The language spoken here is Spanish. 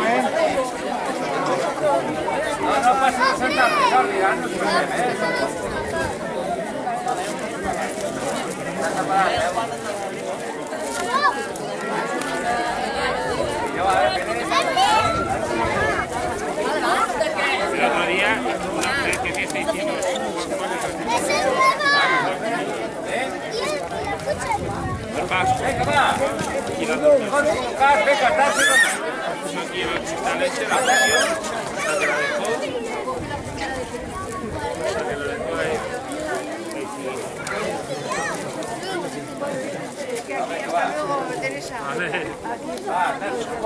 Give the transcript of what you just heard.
¿eh? No pasa a sentarte, Jordi, no se problema, ¿eh? El otro día, una vez que se hicieron el paso. Venga, va. Y la dos Venga, dárselo. aquí la leche, la cogió, hasta que la dejó. Hasta que lo dejó ahí. Que aquí hasta luego, Teresa. Vale. Va, Nelson.